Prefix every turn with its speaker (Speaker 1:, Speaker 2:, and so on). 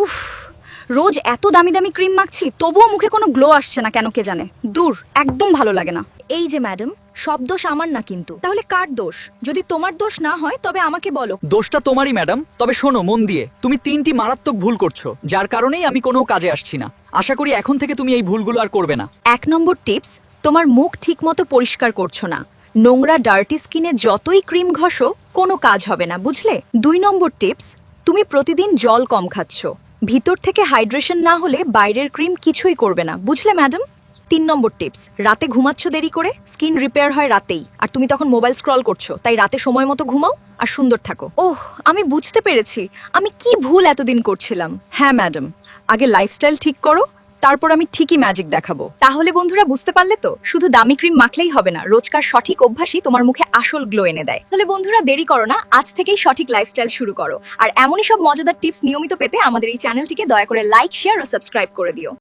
Speaker 1: উফ, রোজ এত দামি দামি ক্রিম মাখছি তবুও মুখে কোনো গ্লো আসছে না, কেন কে জানে। দূর, একদম ভালো লাগে না।
Speaker 2: এই যে ম্যাডাম, সব দোষ আমার না কিন্তু।
Speaker 1: তাহলে কার দোষ? যদি তোমার দোষ না হয় তবে আমাকে বলো।
Speaker 3: দোষটা তোমারই ম্যাডাম, তবে শোনো মন দিয়ে, তুমি 3টি মারাত্মক ভুল করছো, যার কারণেই আমি কোনো কাজে আসছি না। আশা করি এখন থেকে তুমি এই ভুলগুলো আর করবে না।
Speaker 1: 1 নম্বর টিপস, তোমার মুখ ঠিকমতো পরিষ্কার করছো না। নোংরা ডার্টি স্কিনে যতই ক্রিম ঘষো কোনো কাজ হবে না, বুঝলে? 2 নম্বর টিপস, তুমি প্রতিদিন জল কম খাচ্ছ। ভিতর থেকে হাইড্রেশন না হলে বাইরের ক্রিম কিছুই করবে না, বুঝলে ম্যাডাম? 3 নম্বর টিপস, রাতে ঘুমাচ্ছ দেরি করে, স্কিন রিপেয়ার হয় রাতেই, আর তুমি তখন মোবাইল স্ক্রল করছো, তাই রাতে সময় মতো ঘুমাও আর সুন্দর থাকো। ওহ, আমি বুঝতে পেরেছি আমি কি ভুল এতদিন করছিলাম।
Speaker 4: হ্যাঁ ম্যাডাম, আগে লাইফস্টাইল ঠিক করো, তারপর আমি ঠিকই ম্যাজিক দেখাবো।
Speaker 1: তাহলে বন্ধুরা বুঝতে পারলে তো, শুধু দামি ক্রিম মাখলেই হবে না, রোজকার সঠিক অভ্যাসই তোমার মুখে আসল গ্লো এনে দেয়। তাহলে বন্ধুরা দেরি করো না, আজ থেকেই সঠিক লাইফস্টাইল শুরু করো। আর এমনই সব মজাদার টিপস নিয়মিত পেতে আমাদের এই চ্যানেলটিকে দয়া করে লাইক, শেয়ার ও সাবস্ক্রাইব করে দিও।